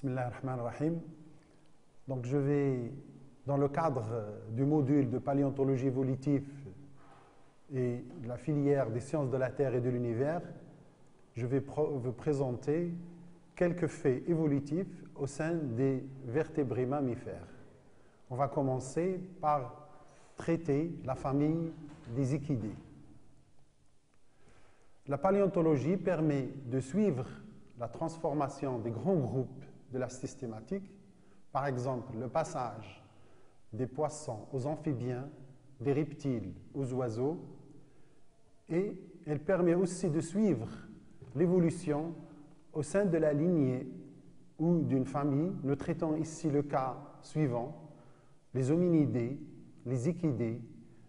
Bismillah ar-Rahman ar-Rahim. Donc je vais, dans le cadre du module de paléontologie évolutive et de la filière des sciences de la Terre et de l'univers, je vais vous présenter quelques faits évolutifs au sein des vertébrés mammifères. On va commencer par traiter la famille des équidés. La paléontologie permet de suivre la transformation des grands groupes de la systématique, par exemple le passage des poissons aux amphibiens, des reptiles aux oiseaux, et elle permet aussi de suivre l'évolution au sein de la lignée ou d'une famille. Nous traitons ici le cas suivant: les hominidés, les équidés,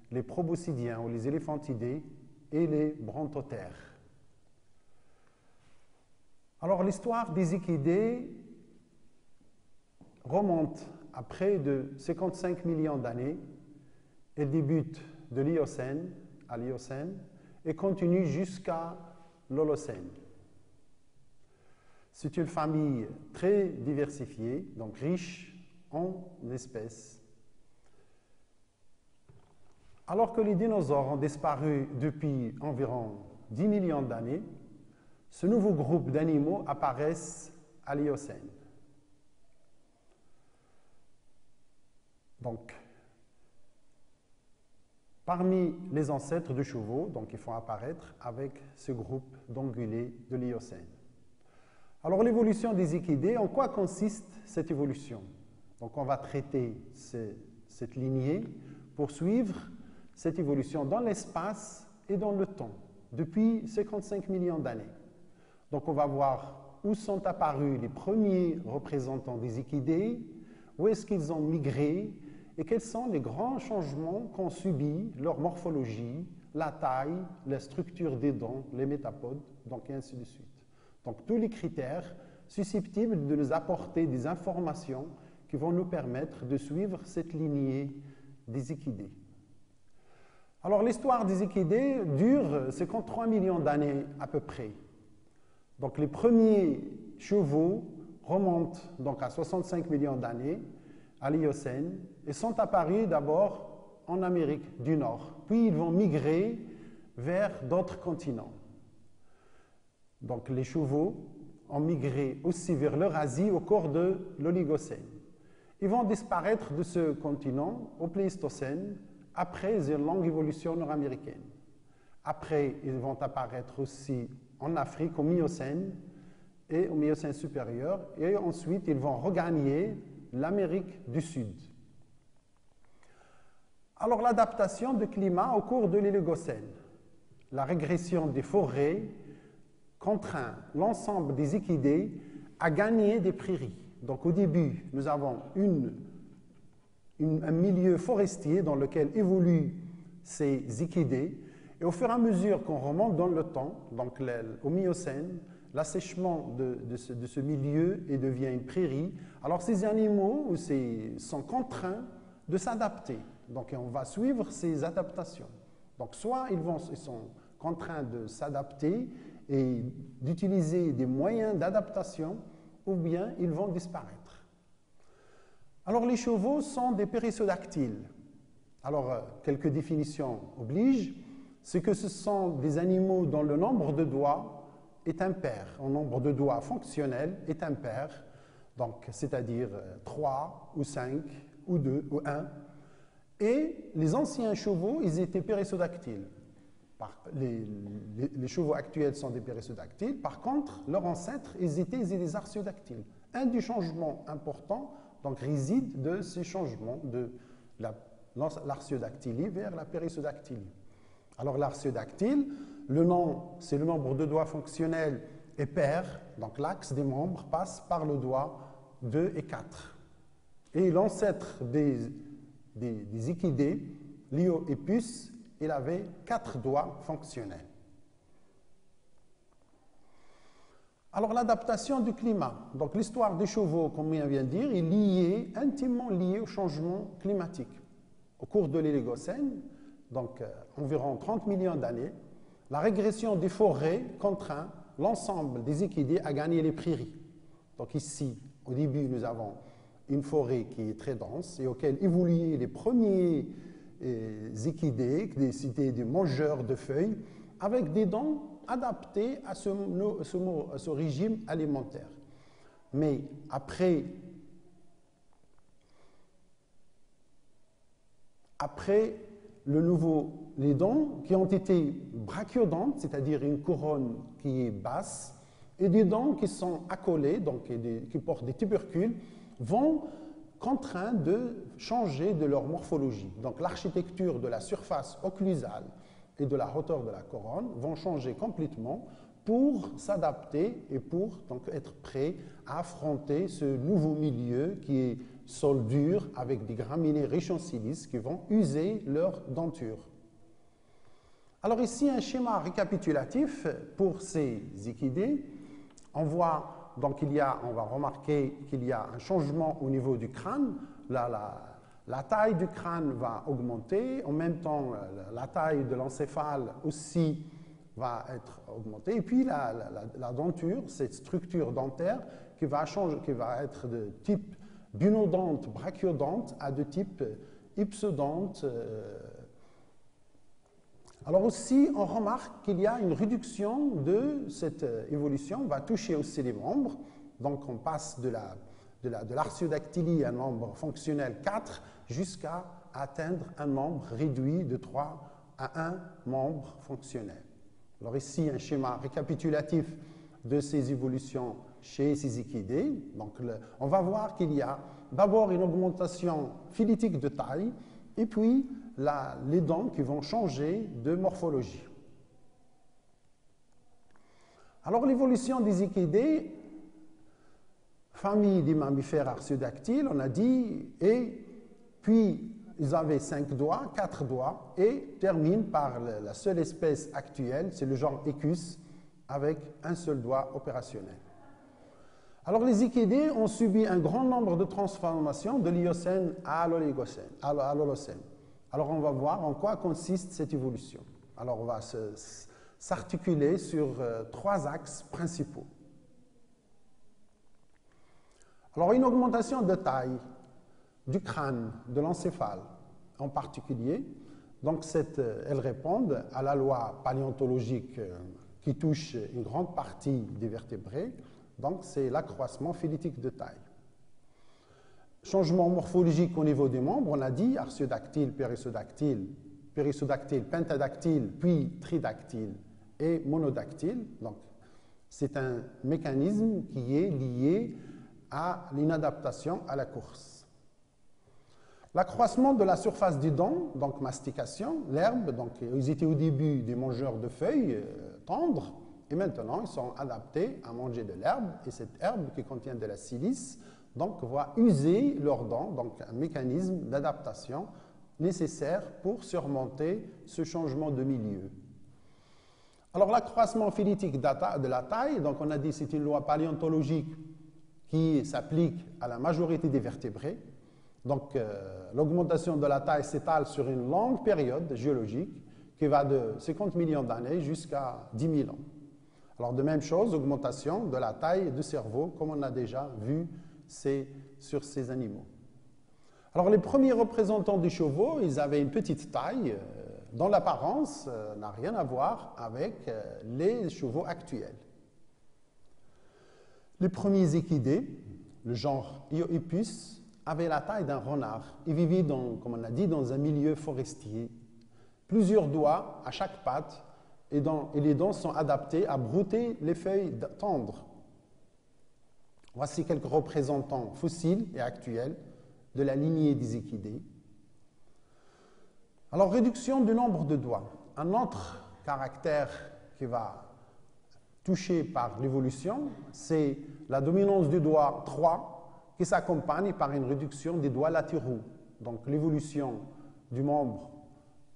les proboscidiens ou les éléphantidés et les brontotères. Alors l'histoire des équidés remonte à près de 55 millions d'années. Elle débute de l'Éocène à l'Éocène et continue jusqu'à l'Holocène. C'est une famille très diversifiée, donc riche en espèces. Alors que les dinosaures ont disparu depuis environ 10 millions d'années, ce nouveau groupe d'animaux apparaissent à l'Éocène. Donc, parmi les ancêtres de chevaux, donc ils font apparaître avec ce groupe d'ongulés de l'Éocène. Alors, l'évolution des équidés, en quoi consiste cette évolution? Donc, on va traiter cette lignée pour suivre cette évolution dans l'espace et dans le temps, depuis 55 millions d'années. Donc, on va voir où sont apparus les premiers représentants des équidés, où est-ce qu'ils ont migré, et quels sont les grands changements qu'ont subis leur morphologie, la taille, la structure des dents, les métapodes, donc et ainsi de suite. Donc tous les critères susceptibles de nous apporter des informations qui vont nous permettre de suivre cette lignée des équidés. Alors l'histoire des équidés dure 53 millions d'années à peu près. Donc les premiers chevaux remontent donc à 65 millions d'années à l'Éocène et sont apparus d'abord en Amérique du Nord. Puis ils vont migrer vers d'autres continents. Donc les chevaux ont migré aussi vers l'Eurasie au cours de l'Oligocène. Ils vont disparaître de ce continent au Pléistocène après une longue évolution nord-américaine. Après, ils vont apparaître aussi en Afrique au Miocène et au Miocène supérieur, et ensuite ils vont regagner l'Amérique du Sud. Alors l'adaptation du climat au cours de l'Oligocène, la régression des forêts contraint l'ensemble des équidés à gagner des prairies. Donc au début, nous avons un milieu forestier dans lequel évoluent ces équidés, et au fur et à mesure qu'on remonte dans le temps, donc au Miocène, l'assèchement de ce milieu et devient une prairie. Alors ces animaux sont contraints de s'adapter. Donc on va suivre ces adaptations. Donc soit ils sont contraints de s'adapter et d'utiliser des moyens d'adaptation, ou bien ils vont disparaître. Alors les chevaux sont des périssodactyles. Alors quelques définitions obligent, c'est que ce sont des animaux dont le nombre de doigts est impair. Un nombre de doigts fonctionnel est impair, donc c'est-à-dire 3 ou 5 ou 2 ou 1. Et les anciens chevaux, ils étaient périssodactyles. Les chevaux actuels sont des périssodactyles. Par contre, leurs ancêtres, ils étaient des artiodactyles. Un des changements importants donc, réside de ces changements de l'artiodactylie vers la périssodactylie. Alors l'artiodactyle, c'est le nombre de doigts fonctionnels est pair, donc l'axe des membres passe par le doigt 2 et 4. Et l'ancêtre des équidés, Lioepus, il avait 4 doigts fonctionnels. Alors l'adaptation du climat. Donc l'histoire des chevaux, comme on vient de dire, est intimement liée au changement climatique. Au cours de l'Oligocène, donc environ 30 millions d'années, la régression des forêts contraint l'ensemble des équidés à gagner les prairies. Donc ici, au début, nous avons une forêt qui est très dense et auquel évoluaient les premiers équidés, c'était des mangeurs de feuilles, avec des dents adaptées à ce régime alimentaire. Mais après les dents qui ont été brachiodontes, c'est-à-dire une couronne qui est basse, et des dents qui sont accolées, donc qui portent des tubercules, vont contraindre de changer de leur morphologie. Donc l'architecture de la surface occlusale et de la hauteur de la couronne vont changer complètement pour s'adapter et pour donc être prêts à affronter ce nouveau milieu qui est sol dur avec des graminées riches en silice qui vont user leur denture. Alors ici, un schéma récapitulatif pour ces équidés. On voit, donc on va remarquer qu'il y a un changement au niveau du crâne. La taille du crâne va augmenter, en même temps la taille de l'encéphale aussi va être augmentée. Et puis la denture, cette structure dentaire qui va être de type bunodonte, brachiodonte à de type ipsodonte. Alors aussi, on remarque qu'il y a une réduction de cette évolution, on va toucher aussi les membres, donc on passe de l'artiodactylie à un membre fonctionnel 4 jusqu'à atteindre un membre réduit de 3 à 1 membre fonctionnel. Alors ici, un schéma récapitulatif de ces évolutions chez ces équidés. Donc on va voir qu'il y a d'abord une augmentation phylitique de taille et puis les dents qui vont changer de morphologie. Alors l'évolution des équidés, famille des mammifères artiodactyles, on a dit, et puis ils avaient 5 doigts, 4 doigts, et terminent par la seule espèce actuelle, c'est le genre Equus, avec un seul doigt opérationnel. Alors les équidés ont subi un grand nombre de transformations de l'Éocène à l'Holocène. Alors on va voir en quoi consiste cette évolution. Alors on va s'articuler sur 3 axes principaux. Alors une augmentation de taille du crâne, de l'encéphale en particulier. Donc elles répondent à la loi paléontologique qui touche une grande partie des vertébrés. Donc c'est l'accroissement phylitique de taille. Changement morphologique au niveau des membres, on a dit artiodactyle, périssodactyle, pentadactyle, puis tridactyle et monodactyle. Donc c'est un mécanisme qui est lié à l'inadaptation à la course. L'accroissement de la surface des dents, donc mastication, l'herbe, donc ils étaient au début des mangeurs de feuilles tendres, et maintenant ils sont adaptés à manger de l'herbe, et cette herbe qui contient de la silice, donc va user leurs dents, donc un mécanisme d'adaptation nécessaire pour surmonter ce changement de milieu. Alors l'accroissement phylitique de la taille, donc on a dit c'est une loi paléontologique qui s'applique à la majorité des vertébrés. Donc l'augmentation de la taille s'étale sur une longue période géologique qui va de 50 millions d'années jusqu'à 10 000 ans. Alors de même chose, augmentation de la taille du cerveau, comme on a déjà vu sur ces animaux. Alors les premiers représentants des chevaux, ils avaient une petite taille, dont l'apparence n'a rien à voir avec les chevaux actuels. Les premiers équidés, le genre Eohippus, avaient la taille d'un renard et vivaient, comme on a dit, dans un milieu forestier. Plusieurs doigts à chaque patte et les dents sont adaptées à brouter les feuilles tendres. Voici quelques représentants fossiles et actuels de la lignée des équidés. Alors, réduction du nombre de doigts. Un autre caractère qui va toucher par l'évolution, c'est la dominance du doigt 3 qui s'accompagne par une réduction des doigts latéraux. Donc, l'évolution du membre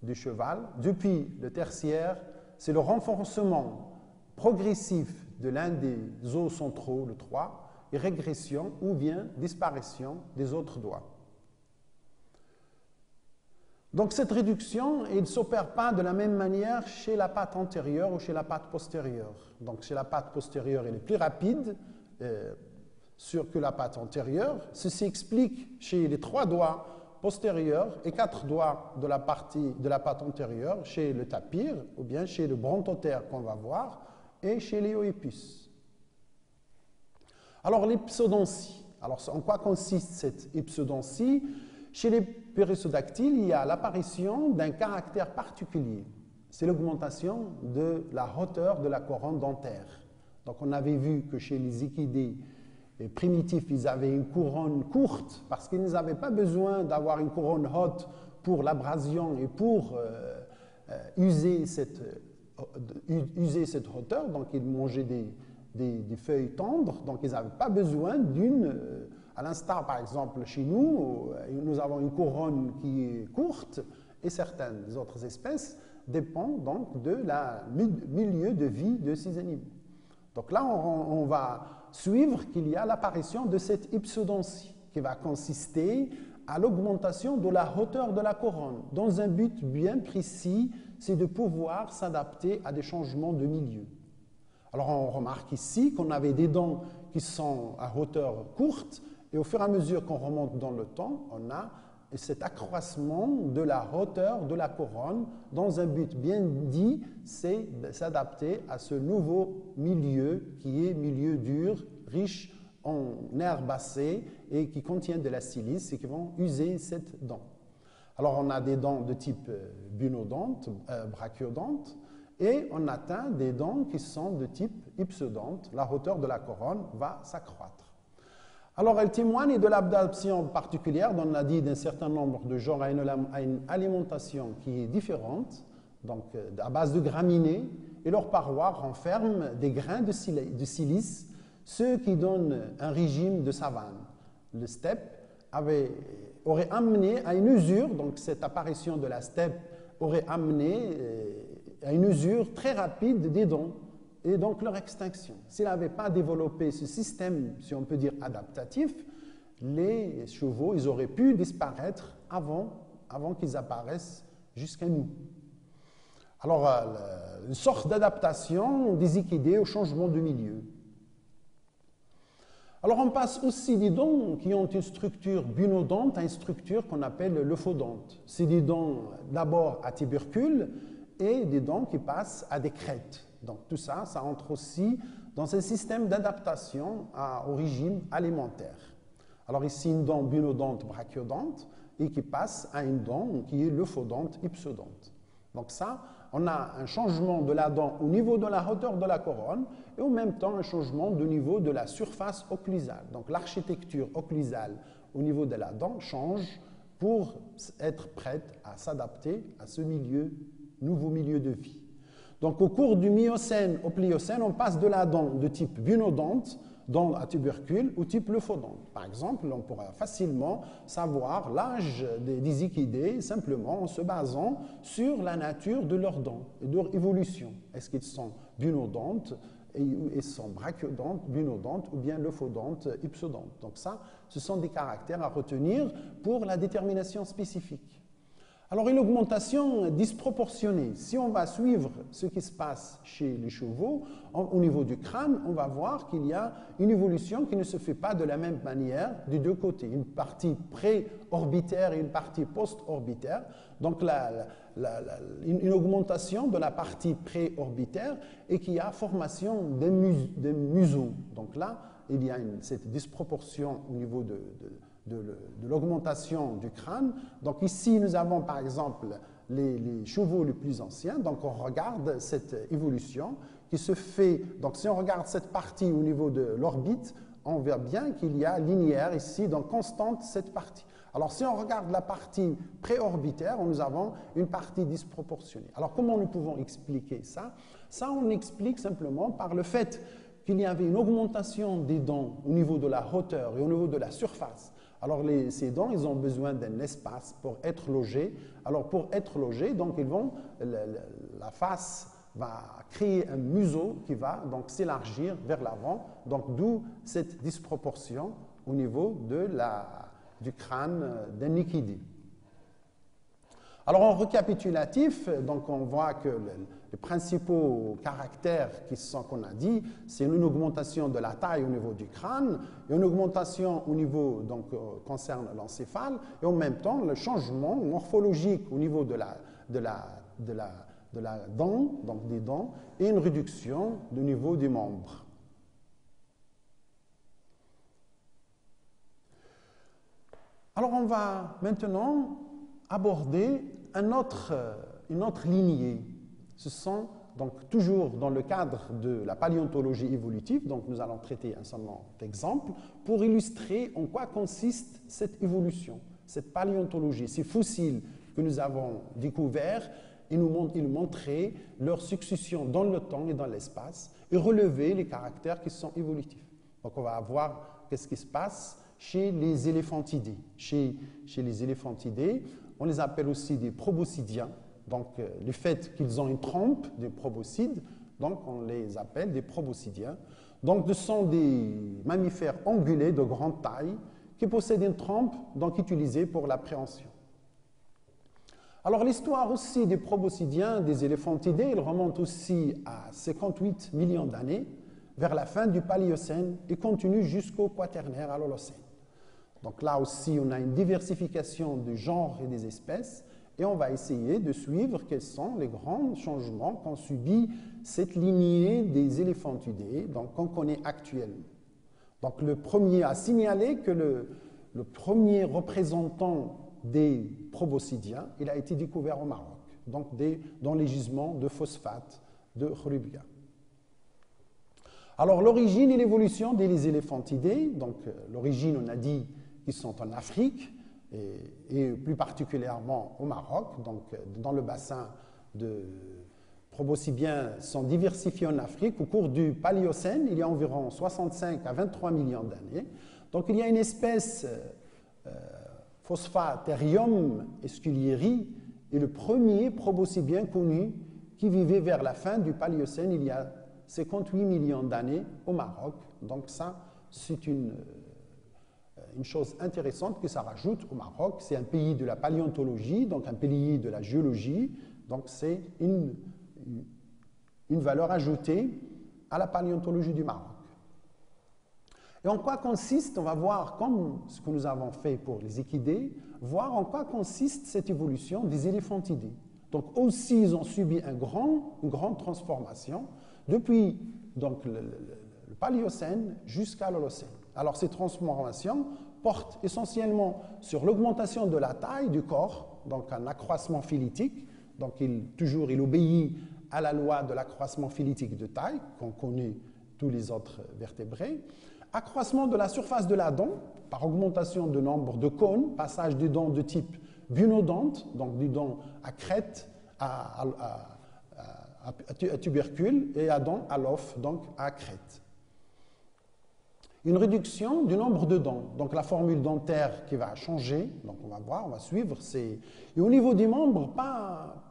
du cheval, depuis le tertiaire, c'est le renforcement progressif de l'un des os centraux, le 3, et régression ou bien disparition des autres doigts. Donc cette réduction, elle ne s'opère pas de la même manière chez la patte antérieure ou chez la patte postérieure. Donc chez la patte postérieure, elle est plus rapide, que la patte antérieure. Ceci explique chez les 3 doigts postérieurs et 4 doigts de la partie de la patte antérieure chez le tapir ou bien chez le brontotère qu'on va voir et chez l'Eohippus. Alors l'hypsodontie. Alors en quoi consiste cette hypsodontie? Chez les périssodactyles, il y a l'apparition d'un caractère particulier. C'est l'augmentation de la hauteur de la couronne dentaire. Donc on avait vu que chez les équidés primitifs, ils avaient une couronne courte parce qu'ils n'avaient pas besoin d'avoir une couronne haute pour l'abrasion et pour user cette hauteur. Donc ils mangeaient des feuilles tendres, donc ils n'avaient pas besoin d'une... à l'instar, par exemple, chez nous, nous avons une couronne qui est courte et certaines autres espèces dépendent donc de la milieu de vie de ces animaux. Donc là, on va suivre qu'il y a l'apparition de cette hypsodontie qui va consister à l'augmentation de la hauteur de la couronne dans un but bien précis, c'est de pouvoir s'adapter à des changements de milieu. Alors on remarque ici qu'on avait des dents qui sont à hauteur courte et au fur et à mesure qu'on remonte dans le temps, on a cet accroissement de la hauteur de la couronne dans un but bien dit, c'est de s'adapter à ce nouveau milieu qui est milieu dur, riche en herbacées et qui contient de la silice et qui vont user cette dent. Alors on a des dents de type bunodonte, brachiodonte, et on atteint des dents qui sont de type hypsodonte. La hauteur de la couronne va s'accroître. Alors, elle témoigne de l'adaptation particulière, on a dit d'un certain nombre de genres à une alimentation qui est différente, donc à base de graminées, et leurs parois renferment des grains de silice, ce qui donne un régime de savane. Le steppe aurait amené à une usure, donc cette apparition de la steppe aurait amené à une usure très rapide des dents et donc leur extinction. S'il n'avait pas développé ce système, si on peut dire adaptatif, les chevaux ils auraient pu disparaître avant qu'ils apparaissent jusqu'à nous. Alors, une sorte d'adaptation des équidés au changement de milieu. Alors, on passe aussi des dents qui ont une structure bunodonte à une structure qu'on appelle l'euphodonte. C'est des dents d'abord à tubercules et des dents qui passent à des crêtes. Donc tout ça, ça entre aussi dans un système d'adaptation au régime alimentaire. Alors ici, une dent bunodonte brachiodonte et qui passe à une dent qui est l'euphodonte hypsodonte. Donc ça, on a un changement de la dent au niveau de la hauteur de la couronne et en même temps un changement du niveau de la surface occlusale. Donc l'architecture occlusale au niveau de la dent change pour être prête à s'adapter à ce nouveau milieu de vie. Donc au cours du Miocène au Pliocène, on passe de la dent de type bunodonte, dent à tubercule, au type euphodonte. Par exemple, on pourra facilement savoir l'âge des équidés simplement en se basant sur la nature de leurs dents et de leur évolution. Est-ce qu'ils sont bunodontes, ils sont brachiodontes, bunodontes ou bien euphodontes, hypsodontes. Donc ça, ce sont des caractères à retenir pour la détermination spécifique. Alors, une augmentation disproportionnée. Si on va suivre ce qui se passe chez les chevaux, au niveau du crâne, on va voir qu'il y a une évolution qui ne se fait pas de la même manière des deux côtés. Une partie pré-orbitaire et une partie post-orbitaire. Donc, une augmentation de la partie pré-orbitaire et qui a formation d'un museau. Donc là, il y a cette disproportion au niveau de l'augmentation du crâne. Donc ici, nous avons par exemple les chevaux les plus anciens. Donc on regarde cette évolution qui se fait. Donc si on regarde cette partie au niveau de l'orbite, on voit bien qu'il y a linéaire ici, donc constante cette partie. Alors si on regarde la partie préorbitaire, nous avons une partie disproportionnée. Alors comment nous pouvons expliquer ça? Ça, on explique simplement par le fait qu'il y avait une augmentation des dents au niveau de la hauteur et au niveau de la surface. Alors, ces dents, ils ont besoin d'un espace pour être logés. Alors, pour être logés, donc, la face va créer un museau qui va donc s'élargir vers l'avant. Donc, d'où cette disproportion au niveau du crâne d'un équidé. Alors en récapitulatif, donc on voit que les principaux caractères qu'on a dit, c'est une augmentation de la taille au niveau du crâne, et une augmentation au niveau, donc concerne l'encéphale, et en même temps le changement morphologique au niveau de la dent, donc des dents, et une réduction du niveau des membres. Alors on va maintenant aborder une autre lignée. Ce sont donc toujours dans le cadre de la paléontologie évolutive, donc nous allons traiter un certain nombre d'exemples pour illustrer en quoi consiste cette évolution, cette paléontologie, ces fossiles que nous avons découverts et nous montrer leur succession dans le temps et dans l'espace et relever les caractères qui sont évolutifs. Donc on va voir qu'est-ce qui se passe chez les éléphantidés. Chez les éléphantidés, on les appelle aussi des proboscidiens. Donc, le fait qu'ils ont une trompe de proboscides, donc on les appelle des proboscidiens. Donc, ce sont des mammifères ongulés de grande taille qui possèdent une trompe donc utilisée pour l'appréhension. Alors, l'histoire aussi des proboscidiens, des éléphantidés, elle remonte aussi à 58 millions d'années, vers la fin du Paléocène et continue jusqu'au Quaternaire à l'Holocène. Donc là aussi, on a une diversification du genre et des espèces et on va essayer de suivre quels sont les grands changements qu'ont subi cette lignée des éléphantidés qu'on connaît actuellement. Donc le premier à signaler que le premier représentant des proboscidiens, il a été découvert au Maroc, donc dans les gisements de phosphate de Khorubga. Alors l'origine et l'évolution des éléphantidés, donc l'origine on a dit qu'ils sont en Afrique et plus particulièrement au Maroc, donc dans le bassin de proboscidiens sont diversifiés en Afrique au cours du Paléocène, il y a environ 65 à 23 millions d'années. Donc il y a une espèce Phosphaterium esculieri est le premier proboscidien connu qui vivait vers la fin du Paléocène il y a 58 millions d'années au Maroc. Donc ça, c'est une chose intéressante que ça rajoute au Maroc. C'est un pays de la paléontologie, donc un pays de la géologie. Donc c'est une valeur ajoutée à la paléontologie du Maroc. Et en quoi consiste, on va voir, comme ce que nous avons fait pour les équidés, voir en quoi consiste cette évolution des éléphantidés. Donc aussi, ils ont subi une grande transformation depuis donc, le Paléocène jusqu'à l'Holocène. Alors ces transformations portent essentiellement sur l'augmentation de la taille du corps, donc un accroissement phylétique, donc il obéit à la loi de l'accroissement phylétique de taille, qu'on connaît tous les autres vertébrés, accroissement de la surface de la dent, par augmentation du nombre de cônes, passage des dents de type bunodonte, donc des dents à crête, à tubercule, et à dents à l'os, donc à crête. Une réduction du nombre de dents, donc la formule dentaire qui va changer, donc on va voir, on va suivre. Et au niveau des membres,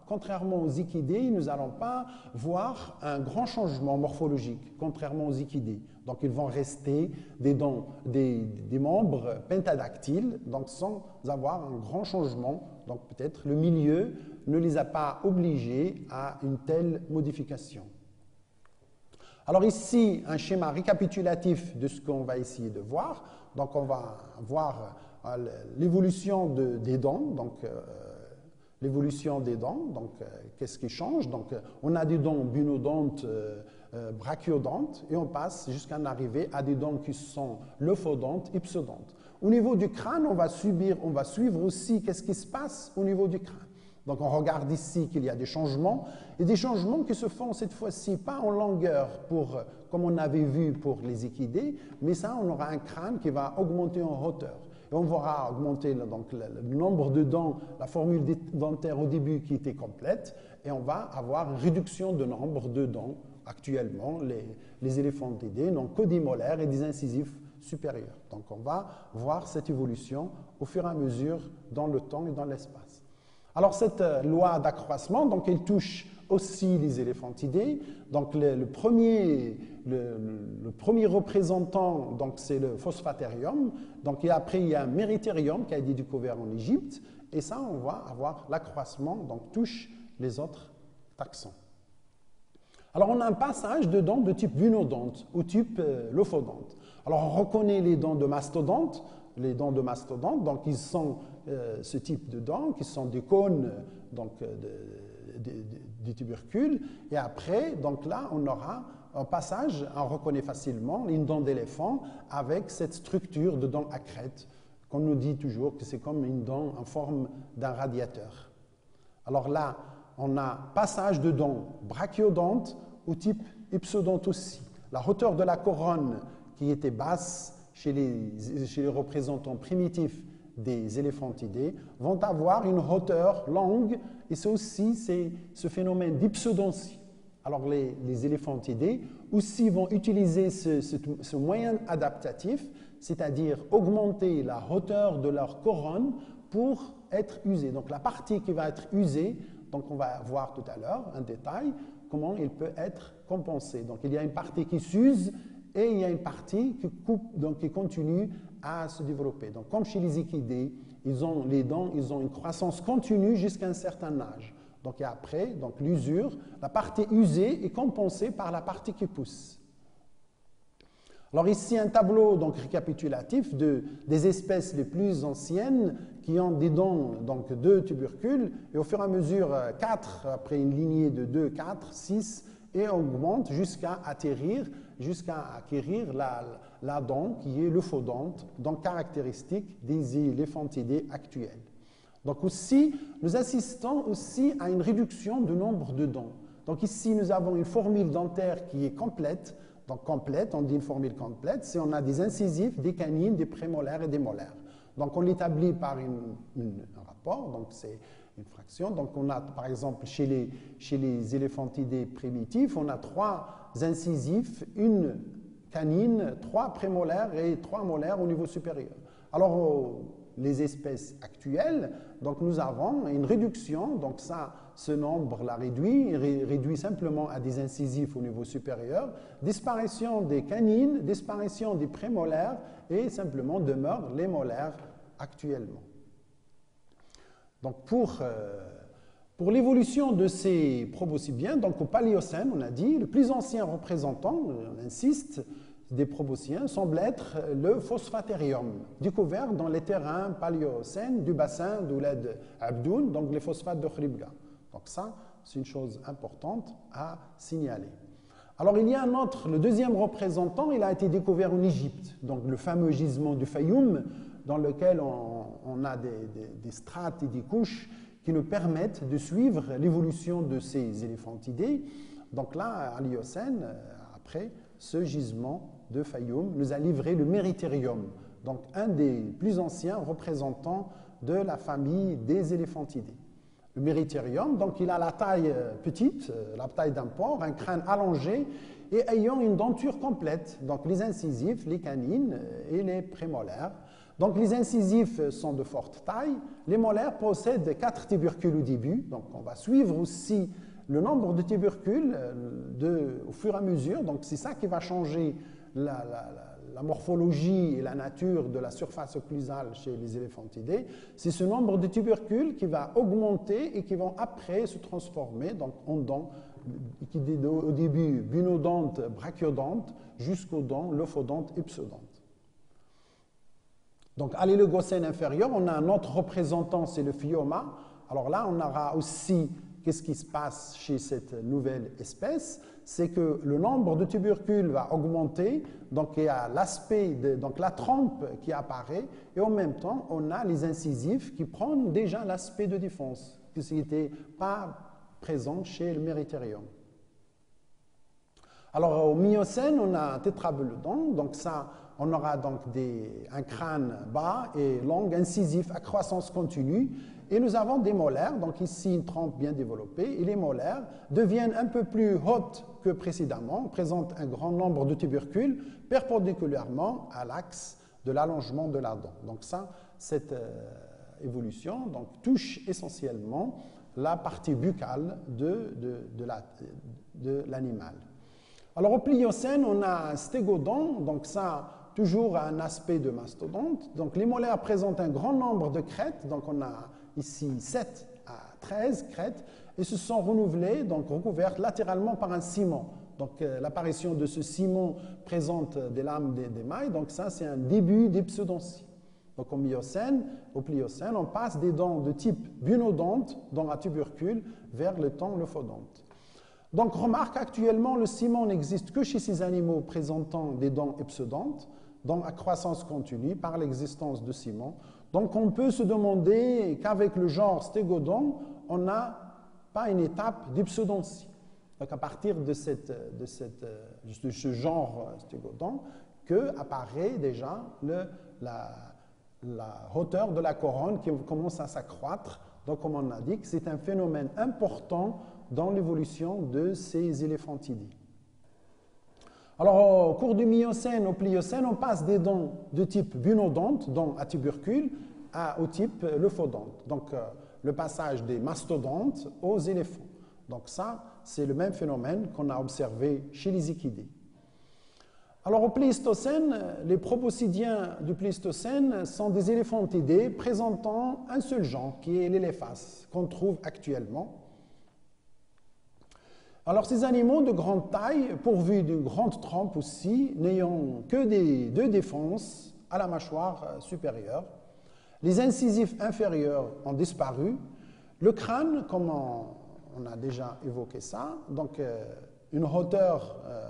contrairement aux équidés, nous n'allons pas voir un grand changement morphologique, contrairement aux équidés. Donc ils vont rester des membres pentadactyles, donc sans avoir un grand changement. Donc peut-être le milieu ne les a pas obligés à une telle modification. Alors ici, un schéma récapitulatif de ce qu'on va essayer de voir. Donc on va voir l'évolution des dents, donc l'évolution des dents, donc qu'est-ce qui change. Donc on a des dents bunodontes, brachiodontes, et on passe jusqu'à en arriver à des dents qui sont lophodontes, ipsodontes. Au niveau du crâne, on va suivre aussi qu'est-ce qui se passe au niveau du crâne. Donc on regarde ici qu'il y a des changements, et des changements qui se font cette fois-ci pas en longueur, comme on avait vu pour les équidés, mais ça, on aura un crâne qui va augmenter en hauteur. Et on verra augmenter donc, le nombre de dents, la formule dentaire au début qui était complète, et on va avoir une réduction de nombre de dents. Actuellement, les éléphantidés n'ont que des molaires et des incisifs supérieurs. Donc on va voir cette évolution au fur et à mesure dans le temps et dans l'espace. Alors cette loi d'accroissement, donc elle touche aussi les éléphantidés. Donc le premier représentant, donc c'est le Phosphaterium. Donc et après il y a un Merytherium qui a été découvert en Égypte Et ça, on va avoir l'accroissement, donc touche les autres taxons. Alors, on a un passage de dents de type bunodonte ou type lophodonte. Alors, on reconnaît les dents de mastodonte. Les dents de mastodonte, donc ils sont ce type de dents, qui sont des cônes donc, du tubercule. Et après, donc là, on aura un passage, on reconnaît facilement une dent d'éléphant avec cette structure de dent à crête, qu'on nous dit toujours que c'est comme une dent en forme d'un radiateur. Alors là, on a passage de dents brachiodontes au type hypsodonte aussi. La hauteur de la couronne qui était basse chez les représentants primitifs des éléphantidés vont avoir une hauteur longue et c'est aussi ce phénomène d'hypsodontie. Alors les éléphantidés aussi vont utiliser ce moyen adaptatif, c'est-à-dire augmenter la hauteur de leur couronne pour être usée. Donc la partie qui va être usée, donc on va voir tout à l'heure un détail, comment il peut être compensé. Donc il y a une partie qui s'use et il y a une partie qui coupe, donc qui continue à se développer. Donc comme chez les équidés, les dents, ils ont une croissance continue jusqu'à un certain âge. Donc et après, donc l'usure, la partie usée est compensée par la partie qui pousse. Alors ici, un tableau donc, récapitulatif des espèces les plus anciennes qui ont des dents donc, de tubercules, et au fur et à mesure, 4, après une lignée de 2, 4, 6, et augmente jusqu'à acquérir la dent qui est l'euphodonte, donc caractéristique des éléphantidés actuels. Donc aussi, nous assistons aussi à une réduction du nombre de dents. Donc ici, nous avons une formule dentaire qui est complète. Donc complète, on dit une formule complète, c'est on a des incisifs, des canines, des prémolaires et des molaires. Donc on l'établit par un rapport, donc c'est une fraction. Donc on a par exemple chez les éléphantidés primitifs, on a 3 incisifs, une canine, 3 prémolaires et 3 molaires au niveau supérieur. Alors les espèces actuelles, donc nous avons une réduction, donc ça, ce nombre la réduit simplement à des incisifs au niveau supérieur, disparition des canines, disparition des prémolaires et simplement demeurent les molaires actuellement. Donc pour l'évolution de ces proboscidiens, donc au Paléocène, on a dit, le plus ancien représentant, on insiste, des probosciens semble être le Phosphaterium, découvert dans les terrains paléocènes du bassin d'Ouled Abdoun, donc les phosphates de Khribga. Donc ça, c'est une chose importante à signaler. Alors il y a un autre, le deuxième représentant, il a été découvert en Égypte, donc le fameux gisement du Fayoum, dans lequel on a des strates et des couches qui nous permettent de suivre l'évolution de ces éléphantidés. Donc là, à l'Éocène, après, ce gisement de Fayoum nous a livré le Mériterium, donc un des plus anciens représentants de la famille des éléphantidés. Le Mériterium, donc il a la taille petite, la taille d'un porc, un crâne allongé et ayant une denture complète, donc les incisifs, les canines et les prémolaires. Donc les incisifs sont de forte taille, les molaires possèdent 4 tubercules au début, donc on va suivre aussi le nombre de tubercules au fur et à mesure, donc c'est ça qui va changer la morphologie et la nature de la surface occlusale chez les éléphantidés. C'est ce nombre de tubercules qui va augmenter et qui vont après se transformer donc, en dents, au début bunodontes, brachiodontes, jusqu'aux dents lophodontes, hypsodontes. Donc à l'Oligocène inférieur, on a un autre représentant, c'est le Phyoma. Alors là, on aura aussi qu'est-ce qui se passe chez cette nouvelle espèce, c'est que le nombre de tubercules va augmenter, donc il y a l'aspect, donc la trompe qui apparaît, et en même temps, on a les incisifs qui prennent déjà l'aspect de défense, qui n'était pas présent chez le Mériterium. Alors au Miocène, on a un tétrabelodon, donc ça, on aura donc un crâne bas et long, incisif à croissance continue, et nous avons des molaires, donc ici une trompe bien développée, et les molaires deviennent un peu plus hautes que précédemment, présentent un grand nombre de tubercules perpendiculairement à l'axe de l'allongement de la dent. Donc ça, cette évolution donc, touche essentiellement la partie buccale de l'animal. Alors au Pliocène, on a un stégodon, donc ça toujours un aspect de mastodonte. Donc les molaires présentent un grand nombre de crêtes, donc on a ici 7 à 13 crêtes, et se sont renouvelées, donc recouvertes latéralement par un ciment. Donc l'apparition de ce ciment présente des lames d'émail, donc ça c'est un début d'hypsodontie. Donc au Miocène, au Pliocène, on passe des dents de type bunodonte, dents à tubercules, vers les dents lophodontes. Donc remarque, actuellement le ciment n'existe que chez ces animaux présentant des dents hypsodontes, dont à croissance continue par l'existence de ciment. Donc on peut se demander qu'avec le genre stégodon, on n'a pas une étape d'hypsodontie. Donc à partir de ce genre stégodon, que apparaît déjà la hauteur de la couronne qui commence à s'accroître. Donc comme on a dit, c'est un phénomène important dans l'évolution de ces éléphantidies. Alors, au cours du Miocène au Pliocène, on passe des dents de type bunodonte, dents à tubercules, au type lophodonte. Donc, le passage des mastodontes aux éléphants. Donc ça, c'est le même phénomène qu'on a observé chez les équidés. Alors, au Pléistocène, les proboscidiens du Pléistocène sont des éléphantidés présentant un seul genre, qui est l'éléphas, qu'on trouve actuellement. Alors, ces animaux de grande taille, pourvus d'une grande trompe aussi, n'ayant que deux défenses à la mâchoire supérieure, les incisifs inférieurs ont disparu, le crâne, comme on a déjà évoqué ça, donc une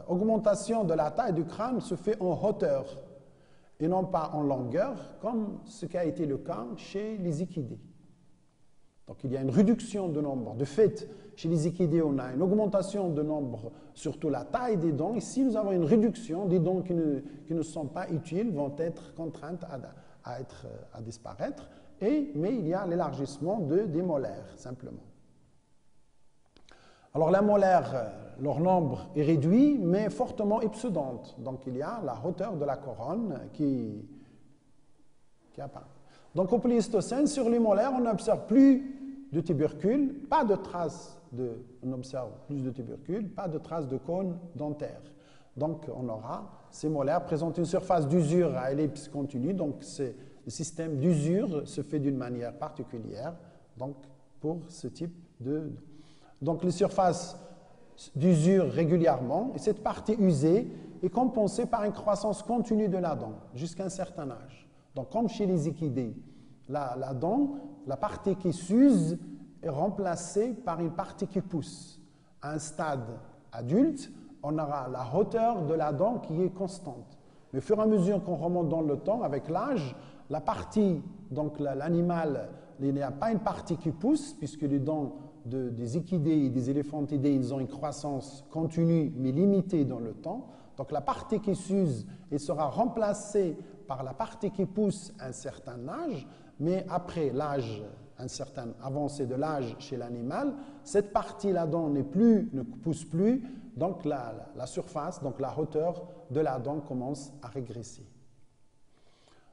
augmentation de la taille du crâne se fait en hauteur et non pas en longueur, comme ce qui a été le cas chez les équidés. Donc il y a une réduction de nombre. De fait, chez les équidés, on a une augmentation de nombre, surtout la taille des dents. Ici, nous avons une réduction des dents qui ne sont pas utiles, vont être contraintes à disparaître, mais il y a l'élargissement des molaires, simplement. Alors la molaire, leur nombre est réduit, mais fortement hypsodonte. Donc il y a la hauteur de la couronne qui apparaît. Donc au Pléistocène, sur les molaires, on n'observe plus de tubercules, pas de traces on observe plus de tubercules, pas de traces de cône dentaire. Donc on aura ces molaires présentent une surface d'usure à ellipse continue, donc le système d'usure se fait d'une manière particulière, donc pour ce type Donc les surfaces d'usure régulièrement, et cette partie usée est compensée par une croissance continue de la dent jusqu'à un certain âge. Donc comme chez les équidés, la dent, la partie qui s'use est remplacée par une partie qui pousse. À un stade adulte, on aura la hauteur de la dent qui est constante. Mais au fur et à mesure qu'on remonte dans le temps, avec l'âge, la partie, donc l'animal, il n'y a pas une partie qui pousse, puisque les dents des équidés et des éléphantidés, ils ont une croissance continue mais limitée dans le temps. Donc la partie qui s'use sera remplacée par la partie qui pousse à un certain âge, mais après l'âge, un certain avancée de l'âge chez l'animal, cette partie, la dent ne pousse plus, donc la surface, donc la hauteur de la dent commence à régresser.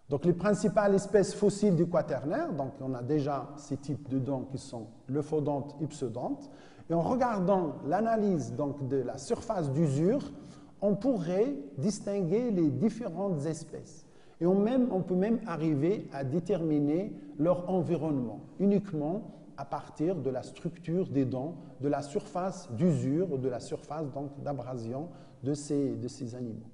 Donc les principales espèces fossiles du quaternaire, donc on a déjà ces types de dents qui sont lophodontes, hypsodontes, et en regardant l'analyse donc de la surface d'usure, on pourrait distinguer les différentes espèces. Et on peut même arriver à déterminer leur environnement, uniquement à partir de la structure des dents, de la surface d'usure, de la surface d'abrasion de ces animaux.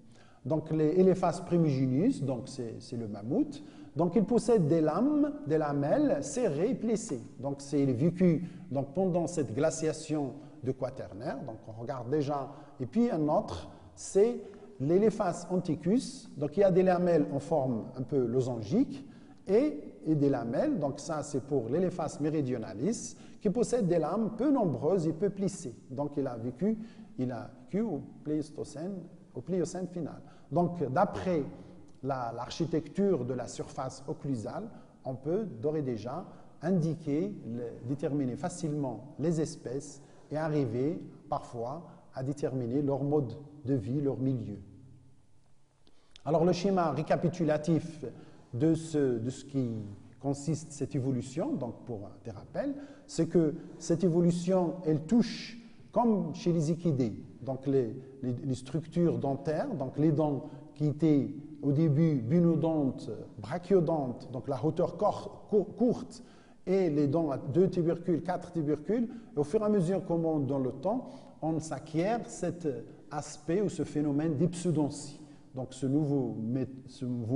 Donc les Elephas primigenius, donc c'est le mammouth, donc il possède des lamelles serrées et plissées. Donc c'est vécu donc, pendant cette glaciation de quaternaire, donc on regarde déjà. Et puis un autre, c'est l'Elephas anticus, donc il y a des lamelles en forme un peu losangique et des lamelles, donc ça c'est pour l'Elephas meridionalis, qui possède des lames peu nombreuses et peu plissées. Donc il a vécu au Pléistocène final. Donc d'après l'architecture de la surface occlusale, on peut d'ores et déjà déterminer facilement les espèces et arriver parfois à déterminer leur mode de vie, leur milieu. Alors le schéma récapitulatif de ce qui consiste cette évolution, donc pour des rappels, c'est que cette évolution, elle touche, comme chez les équidés, donc les structures dentaires, donc les dents qui étaient au début bunodontes, brachiodontes, donc la hauteur courte et les dents à 2 tubercules, 4 tubercules. Et au fur et à mesure qu'on monte dans le temps, on s'acquiert cet aspect ou ce phénomène d'hypsodontie. Donc ce nouveau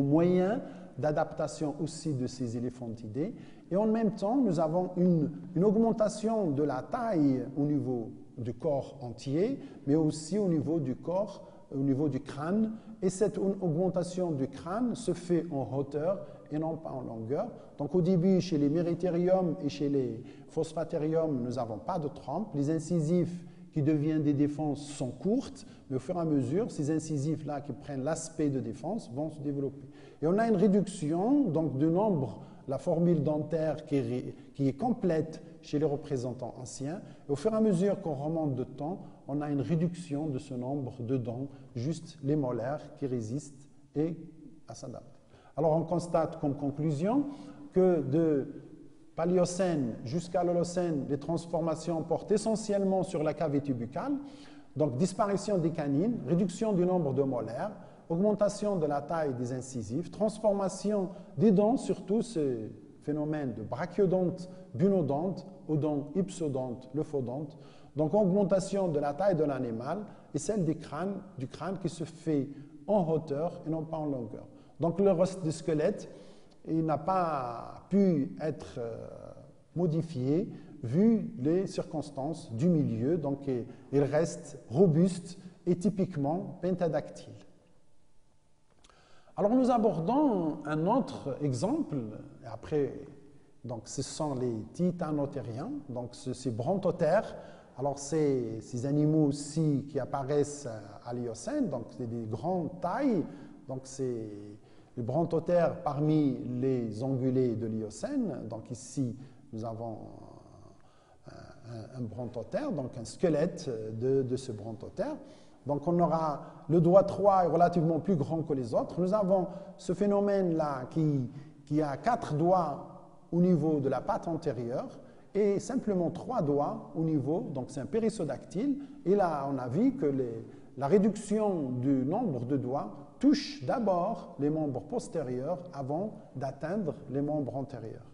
moyen d'adaptation aussi de ces éléphantidés. Et en même temps, nous avons une augmentation de la taille au niveau du corps entier, mais aussi au niveau du corps, au niveau du crâne. Et cette augmentation du crâne se fait en hauteur et non pas en longueur. Donc au début, chez les méritériums et chez les phosphatériums, nous n'avons pas de trempe. Les incisives qui deviennent des défenses sont courtes, mais au fur et à mesure, ces incisives-là qui prennent l'aspect de défense vont se développer. Et on a une réduction donc, du nombre, la formule dentaire qui est complète chez les représentants anciens. Et au fur et à mesure qu'on remonte de temps, on a une réduction de ce nombre de dents, juste les molaires qui résistent et s'adaptent. Alors on constate comme conclusion que de Paléocène jusqu'à l'Holocène, les transformations portent essentiellement sur la cavité buccale, donc disparition des canines, réduction du nombre de molaires, augmentation de la taille des incisives, transformation des dents, surtout ce phénomène de brachiodonte, bunodonte, aux dents hypsodonte, leufodonte, donc augmentation de la taille de l'animal et celle du crâne qui se fait en hauteur et non pas en longueur. Donc le reste du squelette, il n'a pas pu être modifié vu les circonstances du milieu, donc il reste robuste et typiquement pentadactyle. Alors nous abordons un autre exemple, et après, donc ce sont les titanothériens, donc ces brontotères. Alors ces animaux aussi qui apparaissent à l'Éocène, donc c'est des grandes tailles, donc c'est les brontotères parmi les ongulés de l'Éocène. Donc ici, nous avons un brontotère, donc un squelette de ce brontotère. Donc on aura le doigt 3 est relativement plus grand que les autres. Nous avons ce phénomène-là qui a 4 doigts au niveau de la patte antérieure et simplement 3 doigts au niveau, donc c'est un périssodactyle. Et là, on a vu que la réduction du nombre de doigts touche d'abord les membres postérieurs avant d'atteindre les membres antérieurs.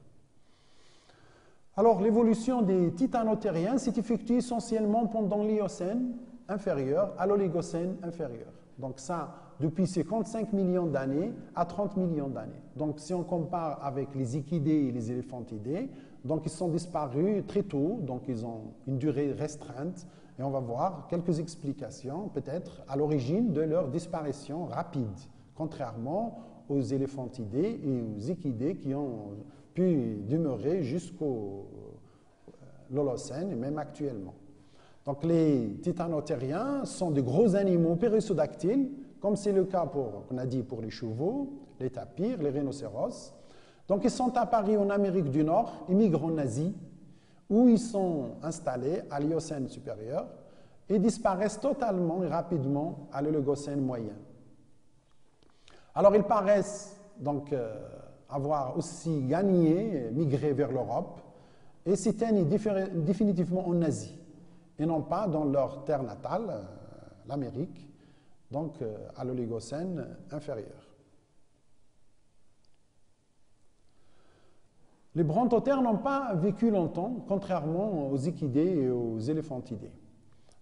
Alors, l'évolution des titanothériens s'est effectuée essentiellement pendant l'Éocène inférieur à l'Oligocène inférieur. Donc ça, depuis 55 millions d'années à 30 millions d'années. Donc si on compare avec les équidés et les éléphantidés, donc ils sont disparus très tôt, donc ils ont une durée restreinte, et on va voir quelques explications peut-être à l'origine de leur disparition rapide, contrairement aux éléphantidés et aux équidés qui ont pu demeurer jusqu'au l'Holocène et même actuellement. Donc les titanothériens sont de gros animaux périssodactyles, comme c'est le cas on a dit pour les chevaux, les tapirs, les rhinocéros. Donc ils sont apparus en Amérique du Nord, ils migrent en Asie, où ils sont installés à l'Éocène supérieur et disparaissent totalement et rapidement à l'Oligocène moyen. Alors ils paraissent donc avoir aussi gagné, migré vers l'Europe et s'éteignent définitivement en Asie et non pas dans leur terre natale, l'Amérique, donc à l'Oligocène inférieur. Les brontotères n'ont pas vécu longtemps, contrairement aux équidés et aux éléphantidés.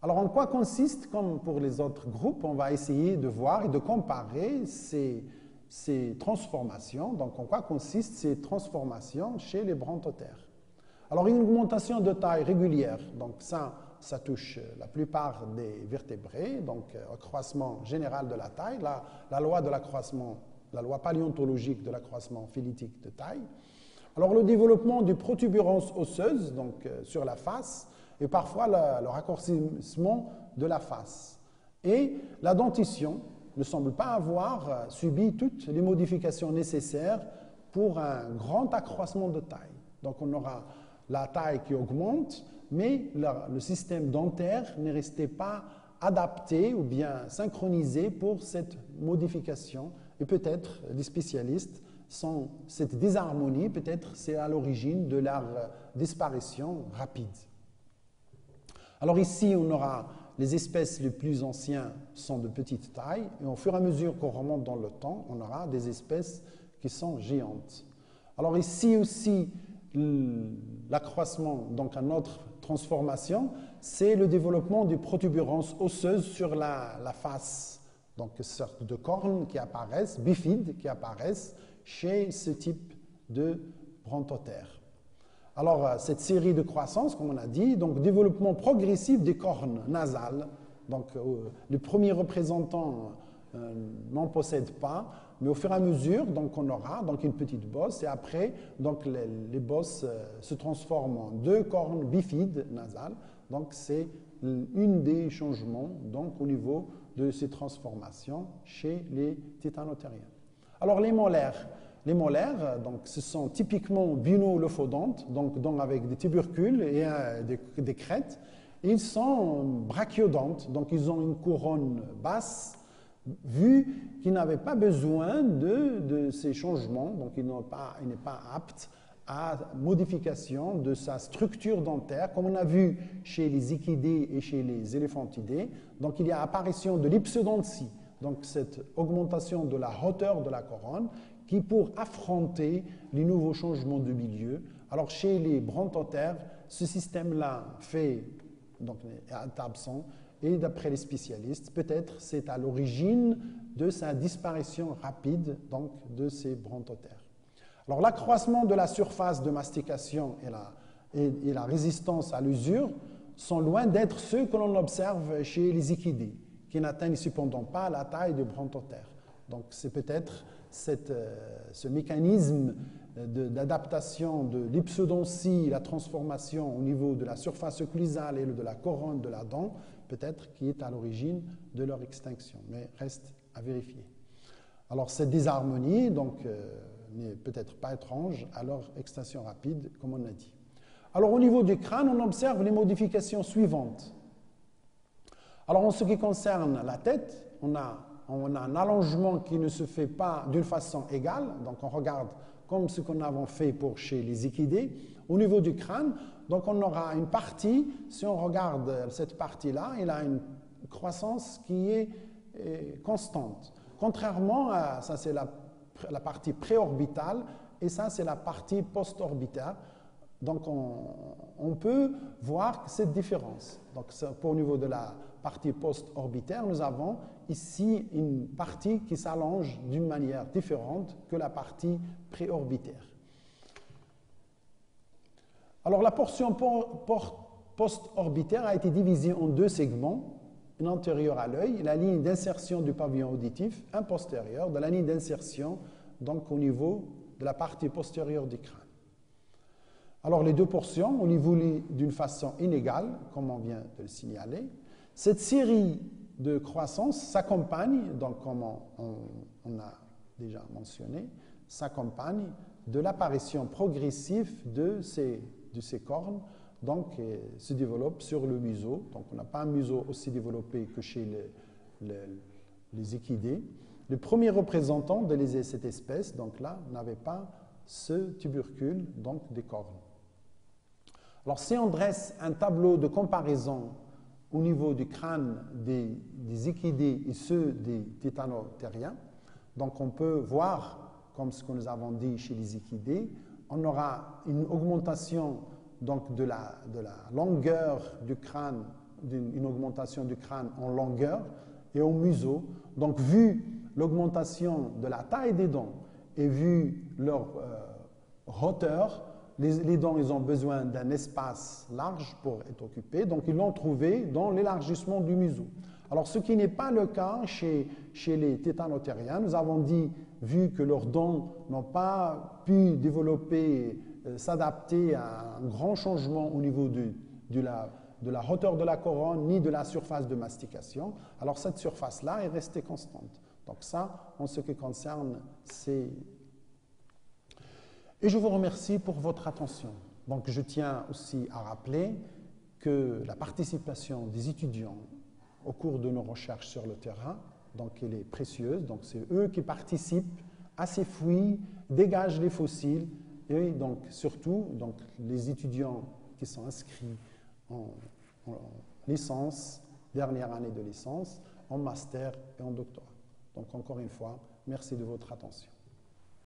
Alors, en quoi consiste, comme pour les autres groupes, on va essayer de voir et de comparer ces transformations. Donc, en quoi consistent ces transformations chez les brontotères? Alors, une augmentation de taille régulière, donc ça touche la plupart des vertébrés, donc accroissement général de la taille, la loi de l'accroissement, la loi paléontologique de l'accroissement phylitique de taille. Alors le développement de protubérances osseuses, donc sur la face, et parfois le raccourcissement de la face. Et la dentition ne semble pas avoir subi toutes les modifications nécessaires pour un grand accroissement de taille. Donc on aura la taille qui augmente, mais le système dentaire n'est resté pas adapté ou bien synchronisé pour cette modification. Et peut-être les spécialistes cette désharmonie, peut-être, c'est à l'origine de leur disparition rapide. Alors ici, on aura les espèces les plus anciennes sont de petite taille, et au fur et à mesure qu'on remonte dans le temps, on aura des espèces qui sont géantes. Alors ici aussi, l'accroissement, donc une autre transformation, c'est le développement des protubérances osseuses sur la face. Donc, une sorte de cornes qui apparaissent, bifides, qui apparaissent chez ce type de brontotère. Alors, cette série de croissance, comme on a dit, donc développement progressif des cornes nasales. Donc, les premiers représentants n'en possèdent pas, mais au fur et à mesure, donc, on aura donc, une petite bosse, et après, donc, les bosses se transforment en deux cornes bifides nasales. Donc, c'est une des changements donc, au niveau de ces transformations chez les titanothériens. Alors, les molaires, donc, ce sont typiquement binolophodontes, donc avec des tubercules et des crêtes. Ils sont brachiodontes, donc ils ont une couronne basse, vu qu'ils n'avaient pas besoin de ces changements, donc il n'est pas apte à modification de sa structure dentaire, comme on a vu chez les équidés et chez les éléphantidés. Donc il y a apparition de l'hypsodontie, donc cette augmentation de la hauteur de la couronne, qui pour affronter les nouveaux changements de milieu. Alors chez les brontotères, ce système-là est absent, et d'après les spécialistes, peut-être c'est à l'origine de sa disparition rapide donc, de ces brontotères. Alors l'accroissement de la surface de mastication et la résistance à l'usure sont loin d'être ceux que l'on observe chez les équidés, qui n'atteignent cependant pas la taille de brontotère. Donc c'est peut-être ce mécanisme d'adaptation de l'hypsodontie, la transformation au niveau de la surface occlusale et de la couronne de la dent, peut-être qui est à l'origine de leur extinction, mais reste à vérifier. Alors cette dysharmonie n'est peut-être pas étrange à leur extinction rapide, comme on a dit. Alors au niveau du crâne, on observe les modifications suivantes. Alors en ce qui concerne la tête, on a un allongement qui ne se fait pas d'une façon égale, donc on regarde comme ce qu'on avait fait chez les équidés. Au niveau du crâne, donc on aura une partie, si on regarde cette partie-là, il a une croissance qui est constante. Contrairement à, ça c'est la partie préorbitale, et ça c'est la partie postorbitaire. Donc on peut voir cette différence. Donc au niveau de la partie postorbitaire, nous avons ici une partie qui s'allonge d'une manière différente que la partie préorbitaire. Alors la portion postorbitaire a été divisée en deux segments, une antérieure à l'œil, la ligne d'insertion du pavillon auditif, un postérieur de la ligne d'insertion donc au niveau de la partie postérieure du crâne. Alors les deux portions, on évolue d'une façon inégale, comme on vient de le signaler. Cette série de croissance s'accompagne, donc comme on a déjà mentionné, s'accompagne de l'apparition progressive de ces cornes, donc se développe sur le museau. Donc on n'a pas un museau aussi développé que chez les équidés. Le premier représentant de cette espèce, donc là, n'avait pas ce tubercule, donc des cornes. Alors si on dresse un tableau de comparaison au niveau du crâne des équidés et ceux des titanothériens, donc on peut voir, comme ce que nous avons dit chez les équidés, on aura une augmentation donc, de la longueur du crâne, une augmentation du crâne en longueur et au museau. Donc vu l'augmentation de la taille des dents et vu leur hauteur, les dents ils ont besoin d'un espace large pour être occupés, donc ils l'ont trouvé dans l'élargissement du museau. Alors ce qui n'est pas le cas chez les titanothériens, nous avons dit, vu que leurs dents n'ont pas pu développer, s'adapter à un grand changement au niveau de la hauteur de la couronne ni de la surface de mastication, alors cette surface-là est restée constante. Donc ça, en ce qui concerne ces... Et je vous remercie pour votre attention. Donc je tiens aussi à rappeler que la participation des étudiants au cours de nos recherches sur le terrain, donc elle est précieuse. Donc c'est eux qui participent à ces fouilles, dégagent les fossiles, et donc surtout donc, les étudiants qui sont inscrits en licence, dernière année de licence, en master et en doctorat. Donc encore une fois, merci de votre attention.